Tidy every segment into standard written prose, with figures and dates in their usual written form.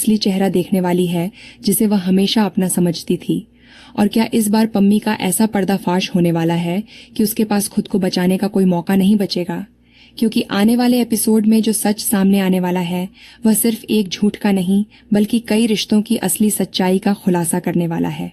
असली चेहरा देखने वाली है जिसे वह हमेशा अपना समझती थी। और क्या इस बार पम्मी का ऐसा पर्दाफाश होने वाला है कि उसके पास खुद को बचाने का कोई मौका नहीं बचेगा? क्योंकि आने वाले एपिसोड में जो सच सामने आने वाला है वह सिर्फ एक झूठ का नहीं बल्कि कई रिश्तों की असली सच्चाई का खुलासा करने वाला है।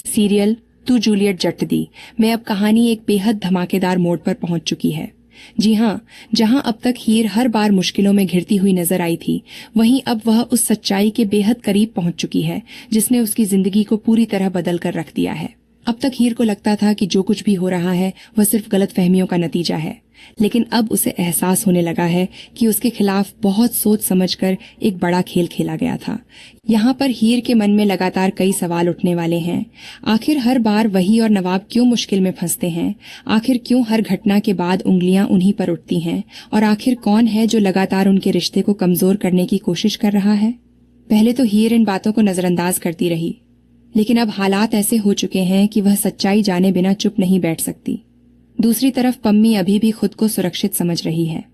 सीरियल तू जूलियट जट दी में अब कहानी एक बेहद धमाकेदार मोड़ पर पहुंच चुकी है। जी हाँ, जहां अब तक हीर हर बार मुश्किलों में घिरती हुई नजर आई थी, वहीं अब वह उस सच्चाई के बेहद करीब पहुंच चुकी है जिसने उसकी जिंदगी को पूरी तरह बदल कर रख दिया है। अब तक हीर को लगता था कि जो कुछ भी हो रहा है वह सिर्फ गलतफहमियों का नतीजा है, लेकिन अब उसे एहसास होने लगा है कि उसके खिलाफ बहुत सोच समझकर एक बड़ा खेल खेला गया था। यहाँ पर हीर के मन में लगातार कई सवाल उठने वाले हैं। आखिर हर बार वही और नवाब क्यों मुश्किल में फंसते हैं? आखिर क्यों हर घटना के बाद उंगलियां उन्हीं पर उठती हैं? और आखिर कौन है जो लगातार उनके रिश्ते को कमजोर करने की कोशिश कर रहा है? पहले तो हीर इन बातों को नजरअंदाज करती रही, लेकिन अब हालात ऐसे हो चुके हैं कि वह सच्चाई जाने बिना चुप नहीं बैठ सकती। दूसरी तरफ पम्मी अभी भी खुद को सुरक्षित समझ रही है।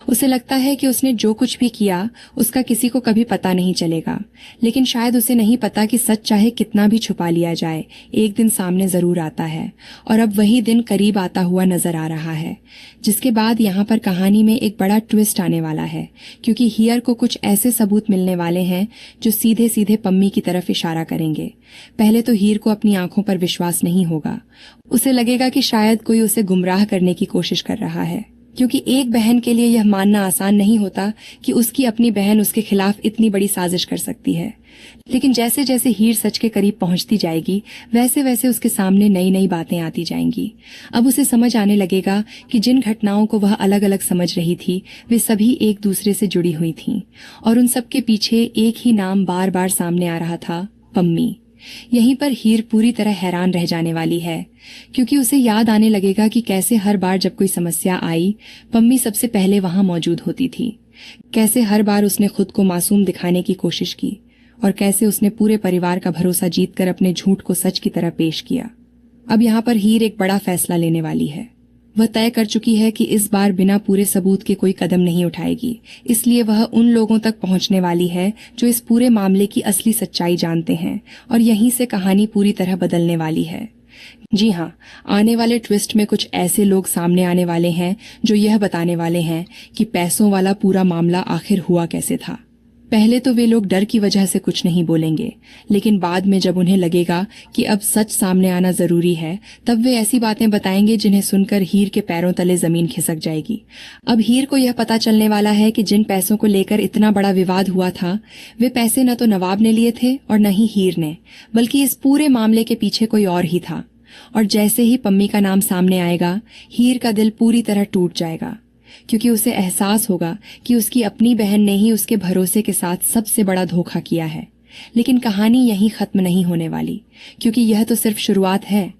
उसे लगता है कि उसने जो कुछ भी किया उसका किसी को कभी पता नहीं चलेगा, लेकिन शायद उसे नहीं पता कि सच चाहे कितना भी छुपा लिया जाए एक दिन सामने जरूर आता है। और अब वही दिन करीब आता हुआ नजर आ रहा है, जिसके बाद यहाँ पर कहानी में एक बड़ा ट्विस्ट आने वाला है, क्योंकि हियर को कुछ ऐसे सबूत मिलने वाले हैं जो सीधे सीधे पम्मी की तरफ इशारा करेंगे। पहले तो हीर को अपनी आंखों पर विश्वास नहीं होगा। उसे लगेगा कि शायद कोई उसे गुमराह करने की कोशिश कर रहा है, क्योंकि एक बहन के लिए यह मानना आसान नहीं होता कि उसकी अपनी बहन उसके खिलाफ इतनी बड़ी साजिश कर सकती है। लेकिन जैसे जैसे हीर सच के करीब पहुंचती जाएगी वैसे वैसे उसके सामने नई नई बातें आती जाएंगी। अब उसे समझ आने लगेगा कि जिन घटनाओं को वह अलग अलग समझ रही थी वे सभी एक दूसरे से जुड़ी हुई थीं, और उन सब के पीछे एक ही नाम बार बार सामने आ रहा था, पम्मी। यहीं पर हीर पूरी तरह हैरान रह जाने वाली है, क्योंकि उसे याद आने लगेगा कि कैसे हर बार जब कोई समस्या आई पम्मी सबसे पहले वहां मौजूद होती थी। कैसे हर बार उसने खुद को मासूम दिखाने की कोशिश की, और कैसे उसने पूरे परिवार का भरोसा जीतकर अपने झूठ को सच की तरह पेश किया। अब यहाँ पर हीर एक बड़ा फैसला लेने वाली है। वह तय कर चुकी है कि इस बार बिना पूरे सबूत के कोई कदम नहीं उठाएगी, इसलिए वह उन लोगों तक पहुंचने वाली है जो इस पूरे मामले की असली सच्चाई जानते हैं, और यहीं से कहानी पूरी तरह बदलने वाली है। जी हाँ, आने वाले ट्विस्ट में कुछ ऐसे लोग सामने आने वाले हैं जो यह बताने वाले हैं कि पैसों वाला पूरा मामला आखिर हुआ कैसे था। पहले तो वे लोग डर की वजह से कुछ नहीं बोलेंगे, लेकिन बाद में जब उन्हें लगेगा कि अब सच सामने आना जरूरी है, तब वे ऐसी बातें बताएंगे जिन्हें सुनकर हीर के पैरों तले जमीन खिसक जाएगी। अब हीर को यह पता चलने वाला है कि जिन पैसों को लेकर इतना बड़ा विवाद हुआ था, वे पैसे न तो नवाब ने लिए थे और न ही हीर ने, बल्कि इस पूरे मामले के पीछे कोई और ही था। और जैसे ही पम्मी का नाम सामने आएगा, हीर का दिल पूरी तरह टूट जाएगा, क्योंकि उसे एहसास होगा कि उसकी अपनी बहन ने ही उसके भरोसे के साथ सबसे बड़ा धोखा किया है। लेकिन कहानी यहीं खत्म नहीं होने वाली, क्योंकि यह तो सिर्फ शुरुआत है।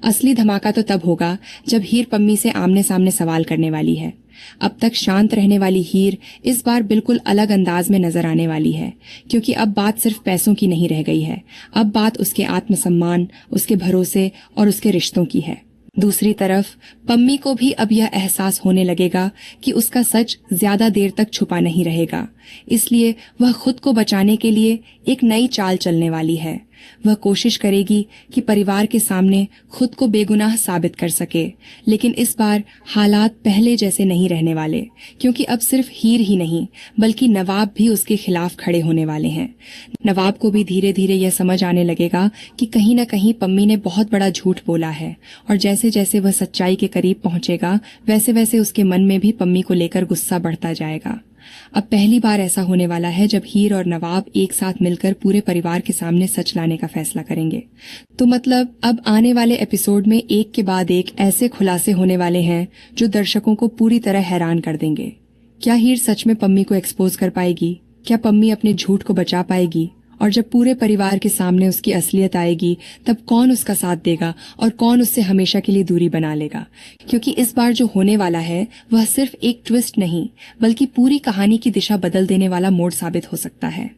असली धमाका तो तब होगा जब हीर पम्मी से आमने सामने सवाल करने वाली है। अब तक शांत रहने वाली हीर इस बार बिल्कुल अलग अंदाज में नजर आने वाली है, क्योंकि अब बात सिर्फ पैसों की नहीं रह गई है। अब बात उसके आत्मसम्मान, उसके भरोसे और उसके रिश्तों की है। दूसरी तरफ पम्मी को भी अब यह एहसास होने लगेगा कि उसका सच ज्यादा देर तक छुपा नहीं रहेगा, इसलिए वह खुद को बचाने के लिए एक नई चाल चलने वाली है। वह कोशिश करेगी कि परिवार के सामने खुद को बेगुनाह साबित कर सके, लेकिन इस बार हालात पहले जैसे नहीं रहने वाले, क्योंकि अब सिर्फ हीर ही नहीं बल्कि नवाब भी उसके खिलाफ खड़े होने वाले हैं। नवाब को भी धीरे धीरे यह समझ आने लगेगा कि कहीं न कहीं पम्मी ने बहुत बड़ा झूठ बोला है, और जैसे जैसे वह सच्चाई के करीब पहुंचेगा वैसे वैसे उसके मन में भी पम्मी को लेकर गुस्सा बढ़ता जाएगा। अब पहली बार ऐसा होने वाला है जब हीर और नवाब एक साथ मिलकर पूरे परिवार के सामने सच लाने का फैसला करेंगे। तो मतलब अब आने वाले एपिसोड में एक के बाद एक ऐसे खुलासे होने वाले हैं जो दर्शकों को पूरी तरह हैरान कर देंगे। क्या हीर सच में पम्मी को एक्सपोज कर पाएगी? क्या पम्मी अपने झूठ को बचा पाएगी? और जब पूरे परिवार के सामने उसकी असलियत आएगी तब कौन उसका साथ देगा और कौन उससे हमेशा के लिए दूरी बना लेगा? क्योंकि इस बार जो होने वाला है वह सिर्फ एक ट्विस्ट नहीं बल्कि पूरी कहानी की दिशा बदल देने वाला मोड़ साबित हो सकता है।